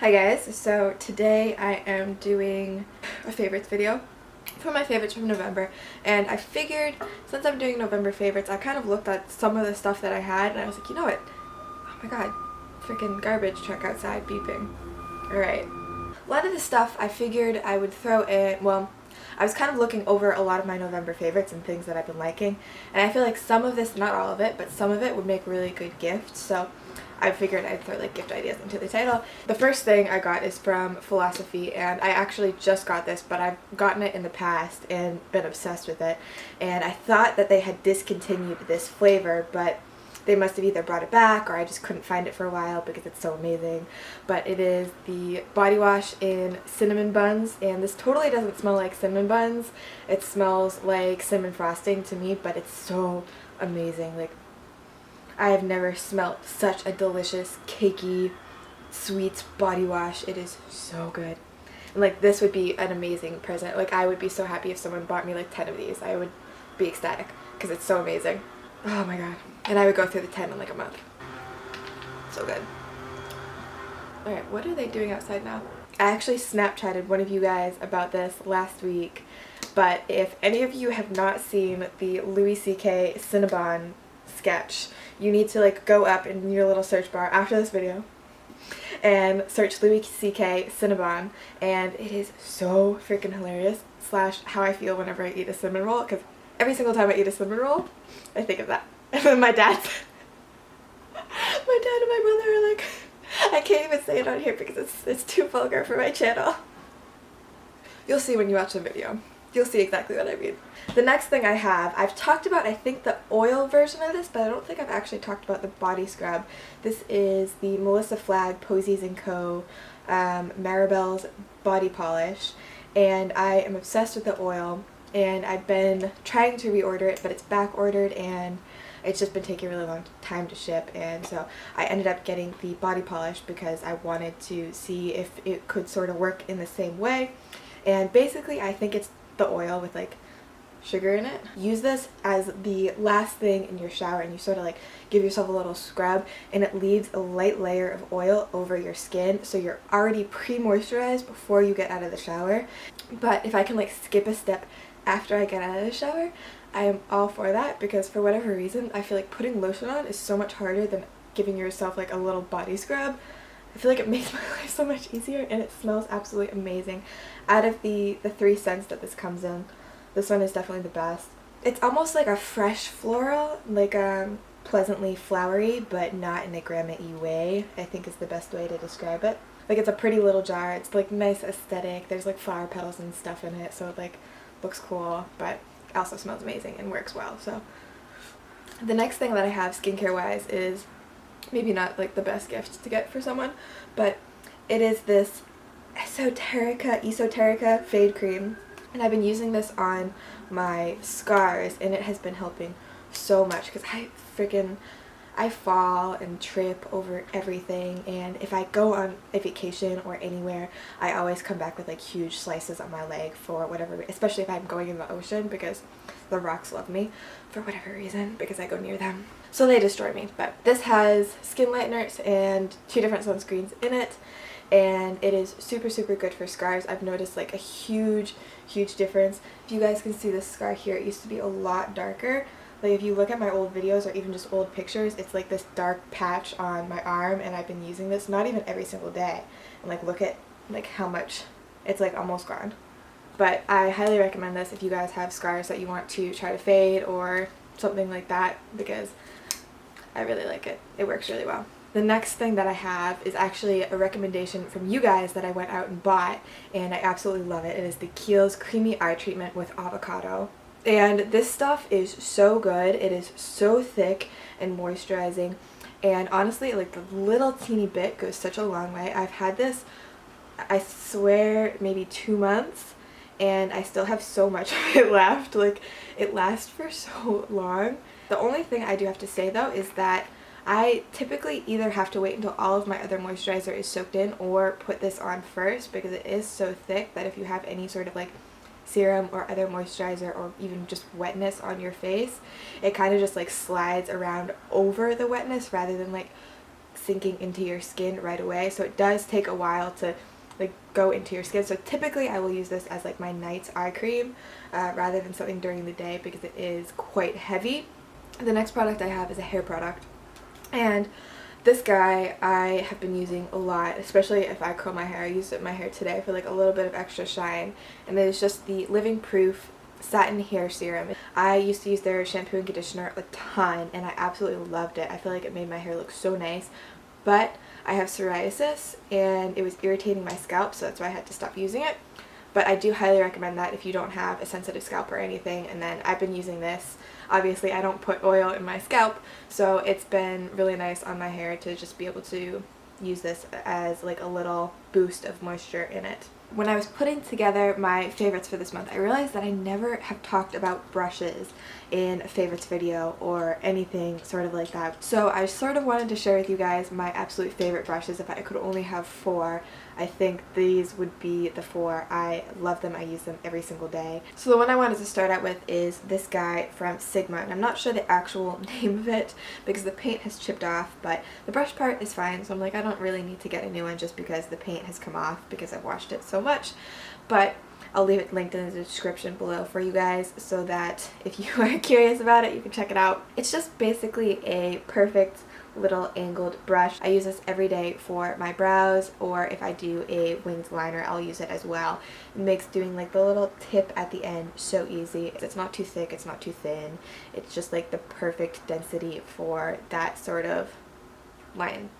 Hi guys, so today I am doing a favorites video for my favorites from November, and I figured since I'm doing November favorites, I kind of looked at some of the stuff that I had and I was like, you know what, oh my god, freaking garbage truck outside beeping. Alright, a lot of the stuff I figured I would throw in, well, I was kind of looking over a lot of my November favorites and things that I've been liking, and I feel like some of this, not all of it, but some of it would make really good gifts, so I figured I'd throw like gift ideas into the title. The first thing I got is from Philosophy, and I actually just got this, but I've gotten it in the past and been obsessed with it, and I thought that they had discontinued this flavor, but they must have either brought it back or I just couldn't find it for a while because it's so amazing. But it is the body wash in cinnamon buns, and this totally doesn't smell like cinnamon buns. It smells like cinnamon frosting to me, but it's so amazing. Like, I have never smelled such a delicious, cakey, sweet body wash. It is so good. And like, this would be an amazing present. Like, I would be so happy if someone bought me like 10 of these. I would be ecstatic because it's so amazing. Oh my god. And I would go through the 10 in like a month. So good. Alright, what are they doing outside now? I actually Snapchatted one of you guys about this last week, but if any of you have not seen the Louis C.K. Cinnabon sketch, you need to like go up in your little search bar after this video and search Louis C.K. Cinnabon, and it is so freaking hilarious / how I feel whenever I eat a cinnamon roll, because every single time I eat a cinnamon roll I think of that. And then my dad and my brother are like, I can't even say it on here because it's too vulgar for my channel. You'll see when you watch the video. You'll see exactly what I mean. The next thing I have, I've talked about, I think, the oil version of this, but I don't think I've actually talked about the body scrub. This is the Melissa Flagg Posies & Co. Maribel's body polish, and I am obsessed with the oil, and I've been trying to reorder it, but it's back ordered and it's just been taking a really long time to ship, and so I ended up getting the body polish because I wanted to see if it could sort of work in the same way. And basically I think it's the oil with like sugar in it. Use this as the last thing in your shower, and you sort of like give yourself a little scrub, and it leaves a light layer of oil over your skin, so you're already pre-moisturized before you get out of the shower. But if I can like skip a step after I get out of the shower, I am all for that, because for whatever reason I feel like putting lotion on is so much harder than giving yourself like a little body scrub. I feel like it makes my life so much easier, and it smells absolutely amazing. Out of the 3 scents that this comes in, this one is definitely the best. It's almost like a fresh floral, like pleasantly flowery, but not in a grandma-y way, I think is the best way to describe it. Like, it's a pretty little jar, it's like nice aesthetic, there's like flower petals and stuff in it, so it like looks cool, but also smells amazing and works well. So the next thing that I have skincare wise is maybe not like the best gift to get for someone, but it is this Esoterica Fade Cream, and I've been using this on my scars, and it has been helping so much because I fall and trip over everything, and if I go on a vacation or anywhere, I always come back with like huge slices on my leg for whatever, especially if I'm going in the ocean, because the rocks love me for whatever reason because I go near them. So they destroy me. But this has skin lighteners and 2 different sunscreens in it, and it is super good for scars. I've noticed like a huge difference. If you guys can see this scar here, it used to be a lot darker. Like, if you look at my old videos or even just old pictures, it's like this dark patch on my arm, and I've been using this not even every single day. And like, look at like how much it's like almost gone. But I highly recommend this if you guys have scars that you want to try to fade or something like that, because I really like it. It works really well. The next thing that I have is actually a recommendation from you guys that I went out and bought, and I absolutely love it. It is the Kiehl's Creamy Eye Treatment with Avocado. And this stuff is so good. It is so thick and moisturizing, and honestly, like, the little teeny bit goes such a long way. I've had this, I swear, maybe 2 months, and I still have so much of it left. Like, it lasts for so long. The only thing I do have to say though is that I typically either have to wait until all of my other moisturizer is soaked in or put this on first, because it is so thick that if you have any sort of like serum or other moisturizer or even just wetness on your face, it kind of just like slides around over the wetness rather than like sinking into your skin right away, so it does take a while to like go into your skin. So typically I will use this as like my night's eye cream rather than something during the day because it is quite heavy. The next product I have is a hair product, and this guy I have been using a lot, especially if I curl my hair. I used it in my hair today for like a little bit of extra shine, and it is just the Living Proof Satin Hair Serum. I used to use their shampoo and conditioner a ton, and I absolutely loved it. I feel like it made my hair look so nice, but I have psoriasis and it was irritating my scalp, so that's why I had to stop using it. But I do highly recommend that if you don't have a sensitive scalp or anything. And then I've been using this. Obviously I don't put oil in my scalp, so it's been really nice on my hair to just be able to use this as like a little boost of moisture in it. When I was putting together my favorites for this month, I realized that I never have talked about brushes in a favorites video or anything sort of like that. So I sort of wanted to share with you guys my absolute favorite brushes. If I could only have 4, I think these would be the 4. I love them. I use them every single day. So the one I wanted to start out with is this guy from Sigma, and I'm not sure the actual name of it because the paint has chipped off, but the brush part is fine, so I'm like, I don't really need to get a new one just because the paint has come off because I've washed it so much. But I'll leave it linked in the description below for you guys so that if you are curious about it, you can check it out. It's just basically a perfect little angled brush. I use this every day for my brows, or if I do a winged liner, I'll use it as well. It makes doing like the little tip at the end so easy. It's not too thick, it's not too thin. It's just like the perfect density for that sort of line.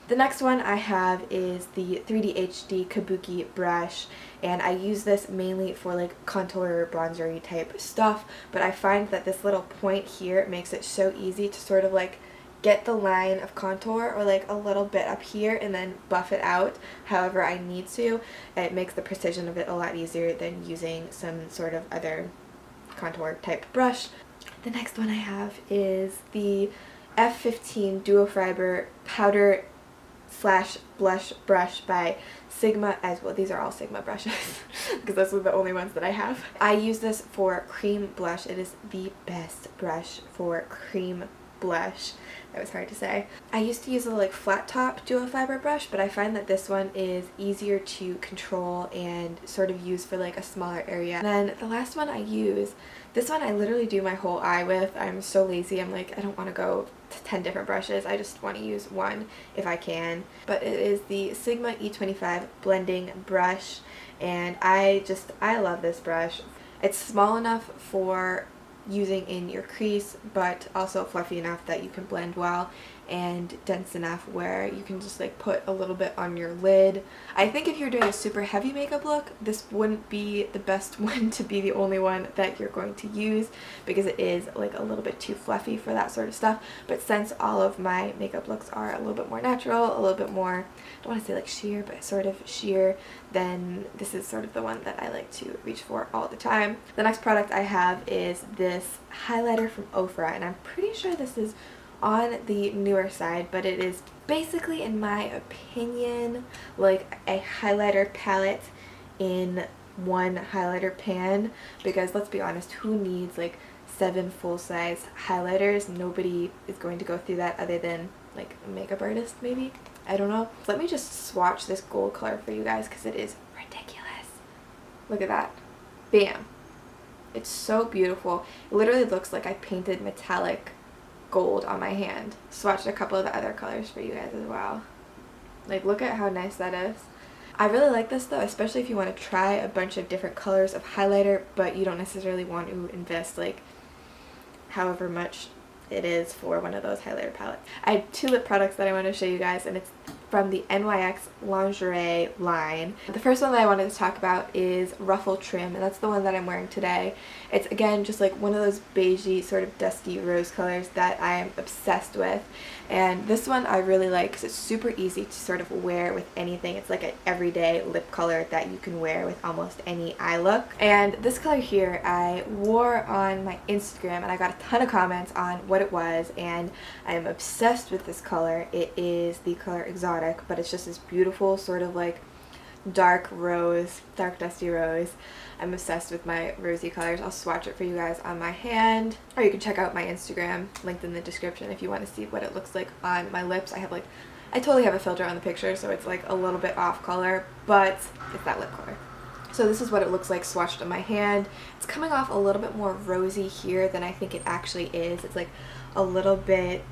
The next one I have is the 3D HD Kabuki Brush, and I use this mainly for like contour bronzery type stuff, but I find that this little point here makes it so easy to sort of like get the line of contour or like a little bit up here and then buff it out however I need to. It makes the precision of it a lot easier than using some sort of other contour type brush. The next one I have is the F15 Duo Fiber Powder / Blush Brush by Sigma as well. These are all Sigma brushes because those are the only ones that I have. I use this for cream blush. It is the best brush for cream blush. That was hard to say. I used to use a like flat top duo fiber brush, but I find that this one is easier to control and sort of use for like a smaller area. And then the last one I use, this one I literally do my whole eye with. I'm so lazy. I'm like, I don't want to go to 10 different brushes. I just want to use one if I can. But it is the Sigma E25 blending brush, and I love this brush. It's small enough for using in your crease, but also fluffy enough that you can blend well, and dense enough where you can just like put a little bit on your lid. I think if you're doing a super heavy makeup look, this wouldn't be the best one to be the only one that you're going to use because it is like a little bit too fluffy for that sort of stuff. But since all of my makeup looks are a little bit more natural, a little bit more, I don't want to say like sheer, but sort of sheer, then this is sort of the one that I like to reach for all the time. The next product I have is this highlighter from Ofra, and I'm pretty sure this is on the newer side, but it is basically, in my opinion, like a highlighter palette in one highlighter pan, because let's be honest, who needs like 7 full-size highlighters? Nobody is going to go through that other than like a makeup artist maybe. I don't know. Let me just swatch this gold color for you guys because it is ridiculous. Look at that. Bam. It's so beautiful. It literally looks like I painted metallic gold on my hand. Swatched a couple of the other colors for you guys as well. Like, look at how nice that is. I really like this though, especially if you want to try a bunch of different colors of highlighter, but you don't necessarily want to invest like however much it is for one of those highlighter palettes. I have 2 lip products that I want to show you guys, and it's from the NYX lingerie line. The first one that I wanted to talk about is Ruffle Trim, and that's the one that I'm wearing today. It's again just like one of those beigey sort of dusty rose colors that I am obsessed with, and this one I really like because it's super easy to sort of wear with anything. It's like an everyday lip color that you can wear with almost any eye look. And this color here I wore on my Instagram, and I got a ton of comments on what it was, and I am obsessed with this color. It is the color Exotic, but it's just this beautiful sort of like dark rose, dark dusty rose. I'm obsessed with my rosy colors. I'll swatch it for you guys on my hand, or you can check out my Instagram linked in the description if you want to see what it looks like on my lips. I have like I totally have a filter on the picture, so it's like a little bit off color, but it's that lip color. So this is what it looks like swatched on my hand. It's coming off a little bit more rosy here than I think it actually is. It's like a little bit,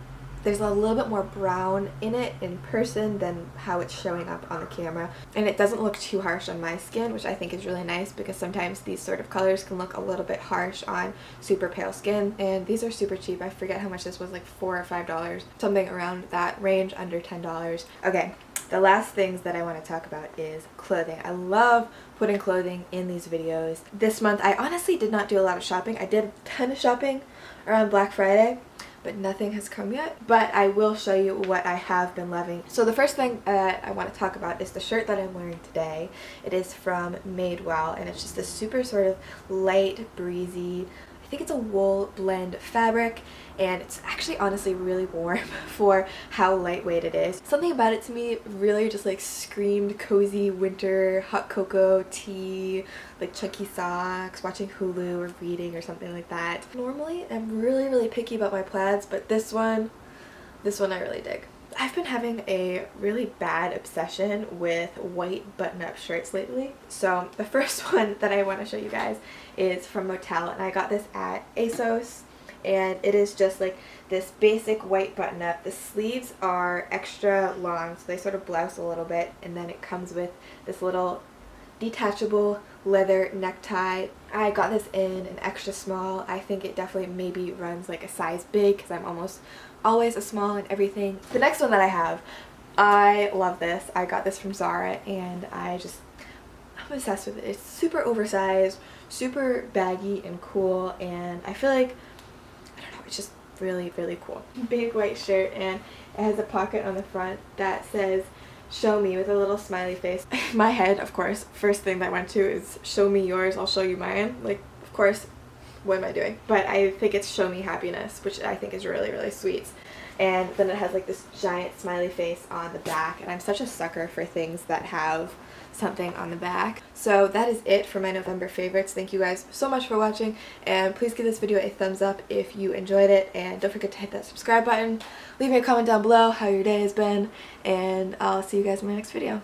there's a little bit more brown in it in person than how it's showing up on the camera. And it doesn't look too harsh on my skin, which I think is really nice because sometimes these sort of colors can look a little bit harsh on super pale skin. And these are super cheap. I forget how much this was, like $4 or $5, something around that range, under $10. Okay, the last things that I want to talk about is clothing. I love putting clothing in these videos. This month I honestly did not do a lot of shopping. I did a ton of shopping around Black Friday, but nothing has come yet. But I will show you what I have been loving. So the first thing that I want to talk about is the shirt that I'm wearing today. It is from Madewell, and it's just this super sort of light, breezy, I think it's a wool blend fabric, and it's actually honestly really warm for how lightweight it is. Something about it to me really just like screamed cozy winter, hot cocoa, tea, like chunky socks, watching Hulu or reading or something like that. Normally I'm really picky about my plaids, but this one I really dig. I've been having a really bad obsession with white button-up shirts lately. So the first one that I want to show you guys is from Motel, and I got this at ASOS, and it is just like this basic white button-up. The sleeves are extra long, so they sort of blouse a little bit, and then it comes with this little detachable leather necktie. I got this in an extra small. I think it definitely maybe runs like a size big because I'm almost always a small and everything. The next one that I have, I love this. I got this from Zara, and I'm obsessed with it. It's super oversized, super baggy and cool, and I feel like, I don't know, it's just really cool. Big white shirt, and it has a pocket on the front that says show me with a little smiley face. In my head, of course, first thing that went to is show me yours, I'll show you mine. Like, of course, what am I doing? But I think it's show me happiness, which I think is really sweet. And then it has like this giant smiley face on the back, and I'm such a sucker for things that have something on the back. So that is it for my November favorites. Thank you guys so much for watching, and please give this video a thumbs up if you enjoyed it, and don't forget to hit that subscribe button. Leave me a comment down below how your day has been, and I'll see you guys in my next video.